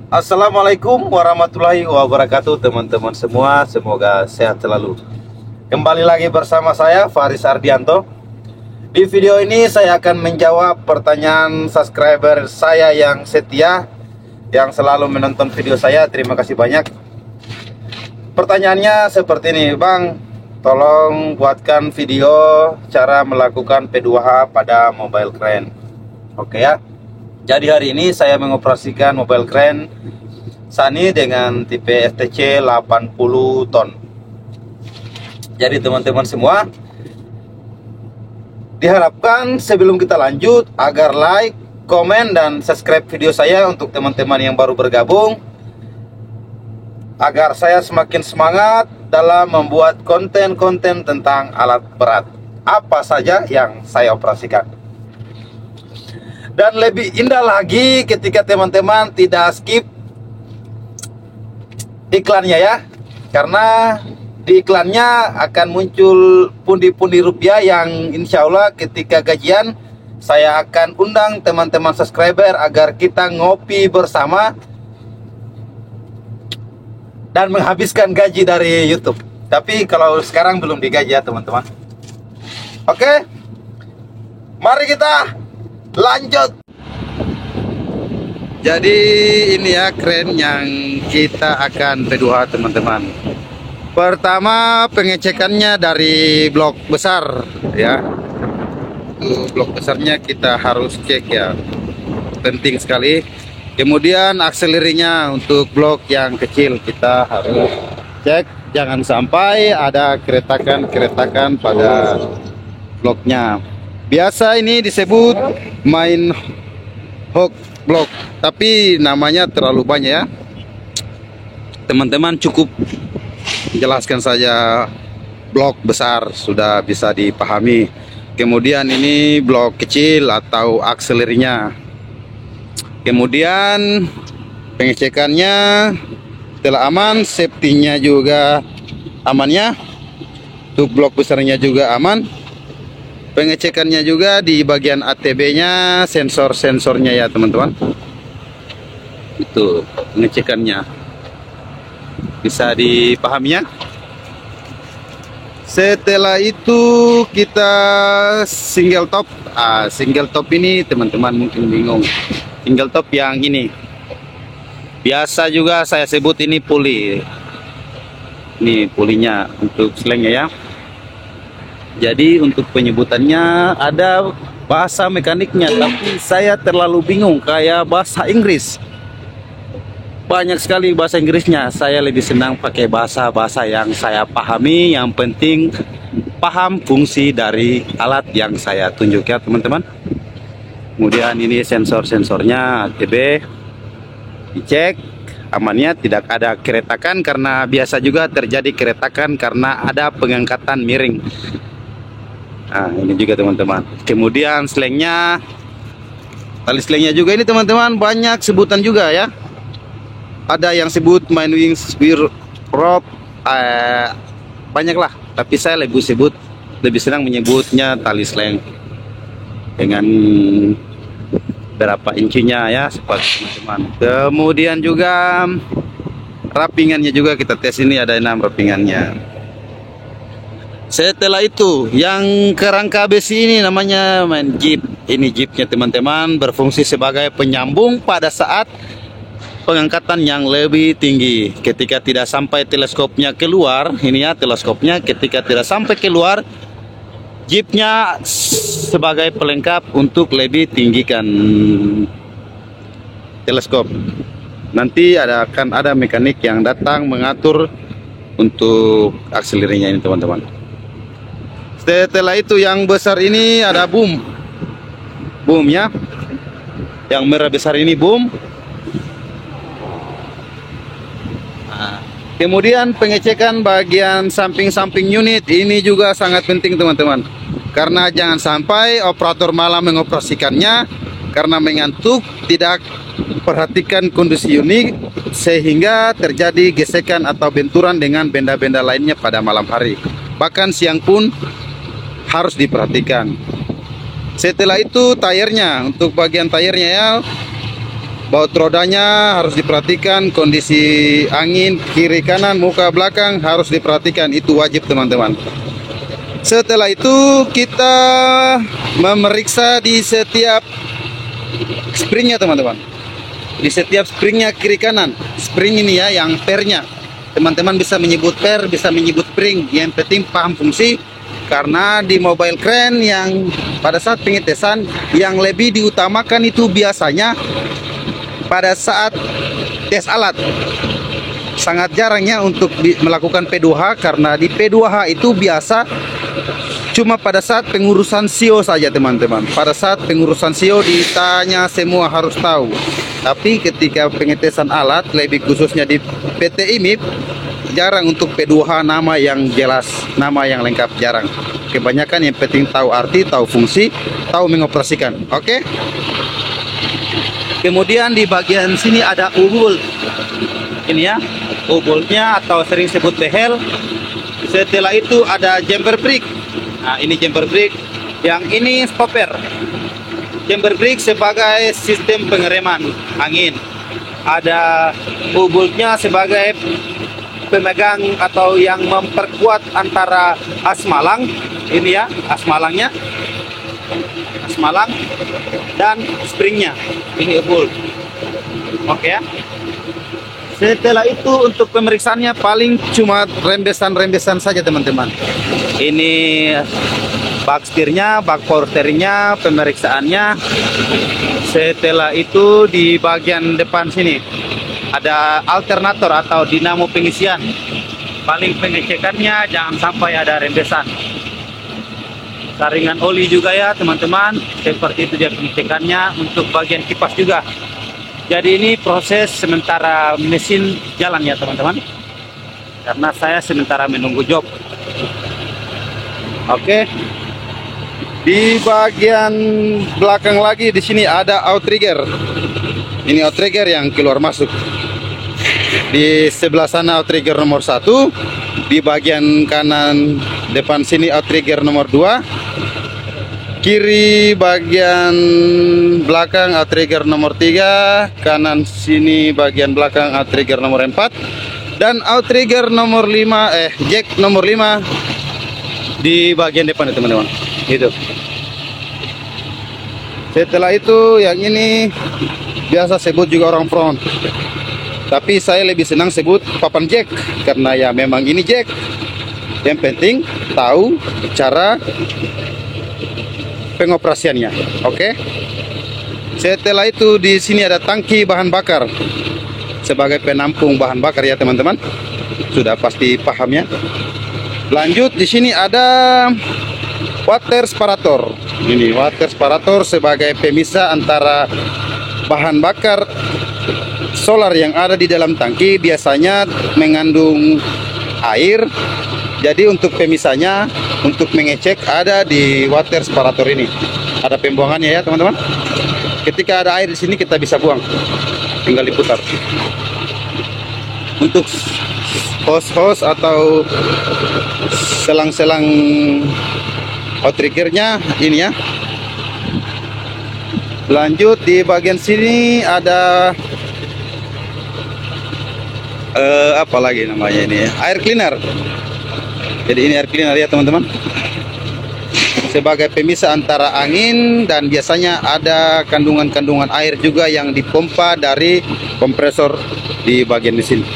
Assalamualaikum warahmatullahi wabarakatuh teman-teman semua. Semoga sehat selalu. Kembali lagi bersama saya Faris Ardianto. Di video ini saya akan menjawab pertanyaan subscriber saya yang setia, yang selalu menonton video saya. Terima kasih banyak. Pertanyaannya seperti ini, Bang, tolong buatkan video cara melakukan P2H pada mobile crane. Oke ya. Jadi hari ini saya mengoperasikan mobile crane Sunny dengan tipe STC 80 ton. Jadi teman-teman semua, diharapkan sebelum kita lanjut agar like, komen, dan subscribe video saya untuk teman-teman yang baru bergabung, agar saya semakin semangat dalam membuat konten-konten tentang alat berat apa saja yang saya operasikan. Dan lebih indah lagi ketika teman-teman tidak skip iklannya ya, karena di iklannya akan muncul pundi-pundi rupiah yang insya Allah ketika gajian saya akan undang teman-teman subscriber agar kita ngopi bersama dan menghabiskan gaji dari YouTube. Tapi kalau sekarang belum digaji ya teman-teman. Oke, mari kita lanjut. Jadi ini ya crane yang kita akan P2H teman-teman. Pertama pengecekannya dari blok besar ya. Blok besarnya kita harus cek ya, penting sekali. Kemudian akselerinya untuk blok yang kecil kita harus cek, jangan sampai ada keretakan pada bloknya. Biasa ini disebut main hook block, tapi namanya terlalu banyak ya. Teman-teman cukup jelaskan saja blok besar, sudah bisa dipahami. Kemudian ini blok kecil atau akselerinya. Kemudian pengecekannya telah aman, safety-nya juga amannya. Untuk blok besarnya juga aman. Pengecekannya juga di bagian ATB-nya, sensor-sensornya ya teman-teman. Itu pengecekannya. Bisa dipahami ya. Setelah itu kita single top. Single top ini teman-teman mungkin bingung. Single top yang ini. Biasa juga saya sebut ini puli. Ini pulinya untuk slangnya ya. Jadi untuk penyebutannya ada bahasa mekaniknya, tapi saya terlalu bingung kayak bahasa Inggris. Banyak sekali bahasa Inggrisnya. Saya lebih senang pakai bahasa-bahasa yang saya pahami. Yang penting paham fungsi dari alat yang saya tunjuk ya teman-teman. Kemudian ini sensor-sensornya ATB dicek amannya, tidak ada keretakan, karena biasa juga terjadi keretakan karena ada pengangkatan miring. Nah ini juga teman-teman. Kemudian slangnya, tali slangnya juga ini teman-teman banyak sebutan juga ya. Ada yang sebut main wings spear rope, banyak lah. Tapi saya lebih senang menyebutnya tali slang dengan berapa inčinya ya, seperti teman-teman. Kemudian juga rapingannya juga kita tes, ini ada 6 rapingannya. Setelah itu yang kerangka besi ini namanya main jeep. Ini jeepnya teman-teman, berfungsi sebagai penyambung pada saat pengangkatan yang lebih tinggi. Ketika tidak sampai teleskopnya keluar, ini ya teleskopnya, ketika tidak sampai keluar, jeepnya sebagai pelengkap untuk lebih tinggikan teleskop. Nanti akan ada mekanik yang datang mengatur untuk akselerinya ini teman-teman. Setelah itu yang besar ini ada boom ya, yang merah besar ini boom. Kemudian pengecekan bagian samping-samping unit ini juga sangat penting teman-teman, karena jangan sampai operator malah mengoperasikannya karena mengantuk, tidak perhatikan kondisi unit sehingga terjadi gesekan atau benturan dengan benda-benda lainnya pada malam hari. Bahkan siang pun harus diperhatikan. Setelah itu tayarnya, untuk bagian tayarnya ya, Baut rodanya harus diperhatikan, kondisi angin kiri kanan, muka belakang harus diperhatikan, itu wajib teman-teman. Setelah itu kita memeriksa di setiap springnya teman-teman. Di setiap springnya kiri kanan. Spring ini ya yang pernya. Teman-teman bisa menyebut per, bisa menyebut spring. Yang penting paham fungsi. Karena di mobile crane yang pada saat pengetesan yang lebih diutamakan itu biasanya pada saat tes alat. Sangat jarangnya untuk melakukan P2H karena di P2H itu biasa cuma pada saat pengurusan SIO saja teman-teman. Pada saat pengurusan SIO ditanya semua harus tahu. Tapi ketika pengetesan alat lebih khususnya di PT IMIP jarang untuk P2H nama yang jelas, nama yang lengkap jarang. Kebanyakan yang penting tahu arti, tahu fungsi, tahu mengoperasikan. Oke? Kemudian di bagian sini ada U-bolt. Ini ya, U-boltnya atau sering sebut behel. Setelah itu ada jumper brake. Nah, ini jumper brake. Yang ini stopper. Jumper brake sebagai sistem pengereman angin. Ada U-boltnya sebagai pemegang atau yang memperkuat antara as malang. Ini ya, as malangnya. As malang dan springnya. Ini U-bolt. Oke ya. Setelah itu untuk pemeriksaannya paling cuma rembesan-rembesan saja teman-teman. Ini bak setirnya, bak power steeringnya, pemeriksaannya. Setelah itu di bagian depan sini ada alternator atau dinamo pengisian. Paling pengecekannya jangan sampai ada rembesan. Saringan oli juga ya teman-teman. Seperti itu dia pengecekannya. Untuk bagian kipas juga. Jadi ini proses sementara mesin jalan ya teman-teman. Karena saya sementara menunggu job. Oke. Di bagian belakang lagi di sini ada outrigger. Ini outrigger yang keluar masuk. Di sebelah sana outrigger nomor 1. Di bagian kanan depan sini outrigger nomor 2. Kiri bagian belakang outrigger nomor 3, kanan sini bagian belakang outrigger nomor 4, dan outrigger nomor 5, jack nomor 5 di bagian depan ya teman-teman. Itu. Setelah itu yang ini biasa sebut juga orang front. Tapi saya lebih senang sebut papan jack karena ya memang ini jack. Yang penting tahu cara pengoperasiannya. Oke. Setelah itu di sini ada tangki bahan bakar sebagai penampung bahan bakar ya teman-teman. Sudah pasti paham ya. Lanjut di sini ada water separator. Ini water separator sebagai pemisah antara bahan bakar solar yang ada di dalam tangki biasanya mengandung air. Jadi untuk pemisahnya, untuk mengecek ada di water separator ini. Ada pembuangannya ya teman-teman. Ketika ada air di sini kita bisa buang, tinggal diputar. Untuk hose-hose atau selang-selang outriggernya ini ya. Lanjut di bagian sini ada apa lagi namanya ini ya? Air cleaner. Jadi ini air cleaner ya teman-teman. Sebagai pemisah antara angin dan biasanya ada kandungan-kandungan air juga yang dipompa dari kompresor di bagian mesin.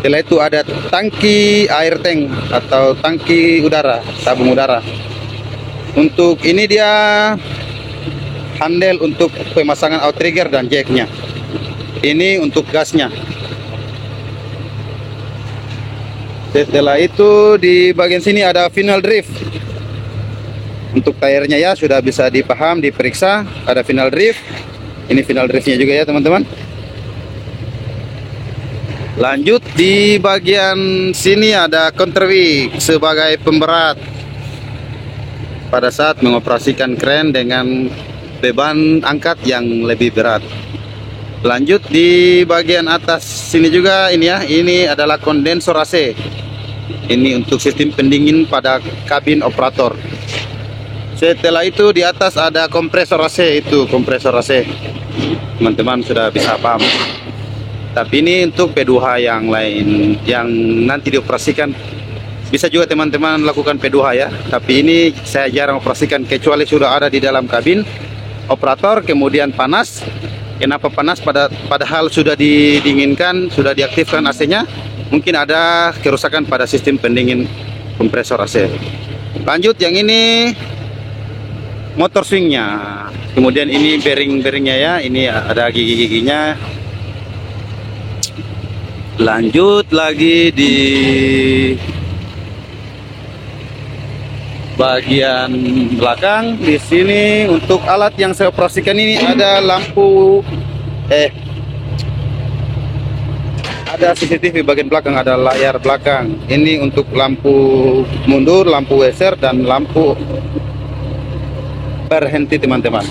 Setelah itu ada tangki air tank atau tangki udara, tabung udara. Untuk ini dia handle untuk pemasangan outrigger dan jacknya. Ini untuk gasnya. Setelah itu di bagian sini ada final drift. Untuk tayarnya ya sudah bisa dipaham, diperiksa. Ada final drift. Ini final driftnya juga ya teman-teman. Lanjut di bagian sini ada counterweight sebagai pemberat pada saat mengoperasikan kren dengan beban angkat yang lebih berat. Lanjut di bagian atas sini juga ini ya, ini adalah kondensor AC. Ini untuk sistem pendingin pada kabin operator. Setelah itu di atas ada kompresor AC, itu kompresor AC. teman-teman sudah bisa paham. Tapi ini untuk P2H yang lain yang nanti dioperasikan. Bisa juga teman-teman lakukan P2H ya. Tapi ini saya jarang operasikan kecuali sudah ada di dalam kabin operator kemudian panas. Kenapa panas? Padahal sudah didinginkan, sudah diaktifkan AC-nya. Mungkin ada kerusakan pada sistem pendingin kompresor AC. Lanjut yang ini motor swingnya. Kemudian ini bearing-bearingnya ya. Ini ada gigi-giginya. Lanjut lagi di bagian belakang. Di sini untuk alat yang saya operasikan ini ada lampu ada CCTV bagian belakang, ada layar belakang. Ini untuk lampu mundur, lampu WSR dan lampu berhenti teman-teman.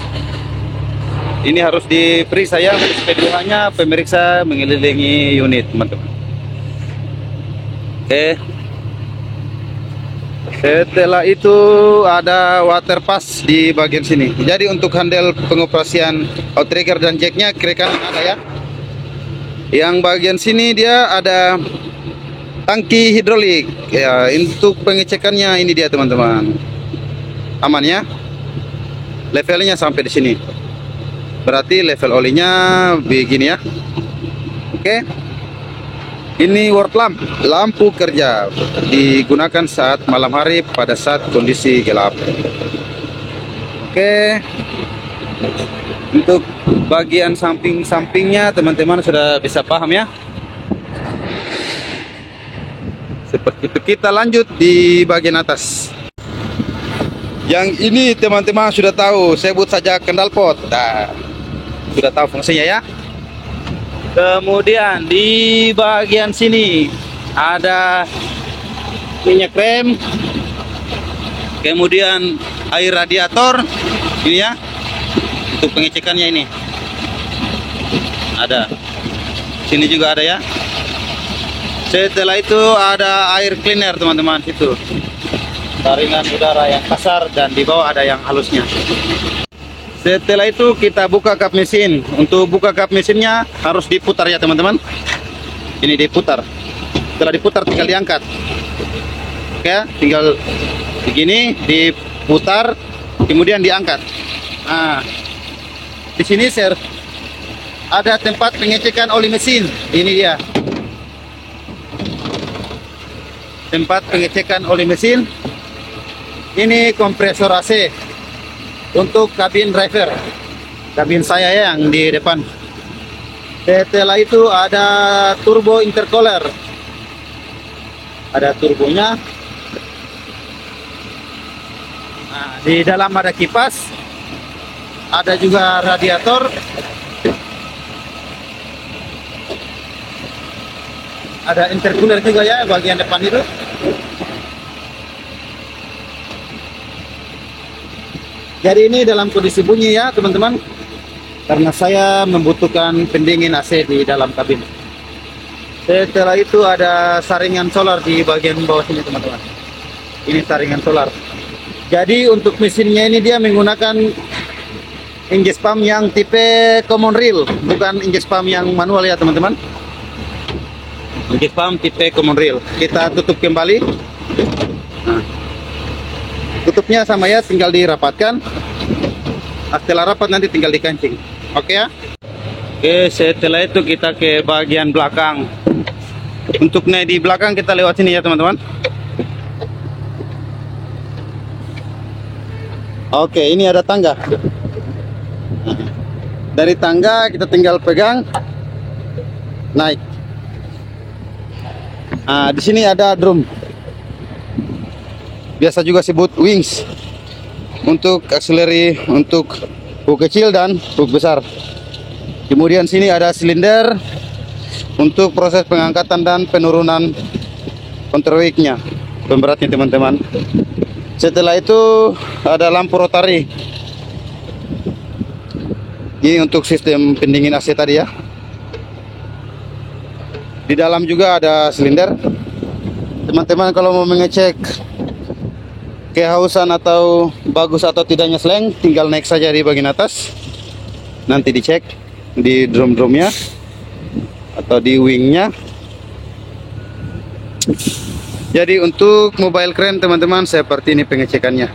Ini harus diperiksa ya, P2H-nya pemeriksa mengelilingi unit teman-teman. Oke. Setelah itu ada water pass di bagian sini. Jadi untuk handle pengoperasian outrigger dan jacknya kiri kanan ada ya. Yang bagian sini dia ada tangki hidrolik. Ya, untuk pengecekannya ini dia teman-teman. Aman ya. Levelnya sampai di sini. Berarti level olinya begini ya. Oke. Ini world lamp, lampu kerja digunakan saat malam hari pada saat kondisi gelap. Oke. Untuk bagian samping-sampingnya teman-teman sudah bisa paham ya. Seperti itu. Kita lanjut di bagian atas. Yang ini teman-teman sudah tahu, sebut saja kendal pot. Nah, sudah tahu fungsinya ya. Kemudian di bagian sini ada minyak rem, kemudian air radiator ini ya, untuk pengecekannya ini ada. Sini juga ada ya. Setelah itu ada air cleaner teman-teman, situ saringan udara yang kasar dan di bawah ada yang halusnya. Setelah itu kita buka kap mesin. Untuk buka kap mesinnya harus diputar ya teman-teman. Ini diputar. Setelah diputar tinggal diangkat. Oke, tinggal begini diputar, kemudian diangkat. Nah, di sini ada tempat pengecekan oli mesin. Ini dia. Tempat pengecekan oli mesin. Ini kompresor AC. Untuk kabin driver, kabin saya ya, yang di depan. Setelah itu ada turbo intercooler, ada turbonya. Nah, di dalam ada kipas, ada juga radiator, ada intercooler juga ya bagian depan itu. Jadi ini dalam kondisi bunyi ya teman-teman, karena saya membutuhkan pendingin AC di dalam kabin. Setelah itu ada saringan solar di bagian bawah sini teman-teman. Ini saringan solar. Jadi untuk mesinnya ini dia menggunakan ingjes pump yang tipe common rail, bukan ingjes pump yang manual ya teman-teman. Ingjes pump tipe common rail. Kita tutup kembali. Nah, tutupnya sama ya, tinggal dirapatkan. Setelah rapat nanti tinggal dikancing. Oke ya. Oke, setelah itu kita ke bagian belakang. Untuk di belakang kita lewat sini ya teman-teman. Oke, ini ada tangga. Dari tangga kita tinggal pegang, naik. Nah, di sini ada drum. Biasa juga sebut wings. Untuk akseleri untuk hook kecil dan hook besar. Kemudian sini ada silinder untuk proses pengangkatan dan penurunan counterweight-nya, pemberatnya teman-teman. Setelah itu ada lampu rotari. Ini untuk sistem pendingin AC tadi ya. Di dalam juga ada silinder. Teman-teman kalau mau mengecek kehausan atau bagus atau tidaknya seleng, tinggal naik saja di bagian atas, nanti dicek. di drum-drumnya atau di wingnya. Jadi untuk mobile crane teman-teman, seperti ini pengecekannya.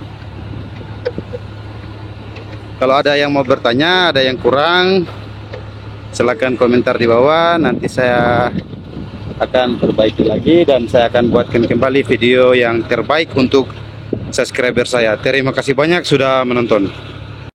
Kalau ada yang mau bertanya, ada yang kurang, silahkan komentar di bawah. Nanti saya akan perbaiki lagi dan saya akan buatkan kembali video yang terbaik untuk subscriber saya. Terima kasih banyak sudah menonton.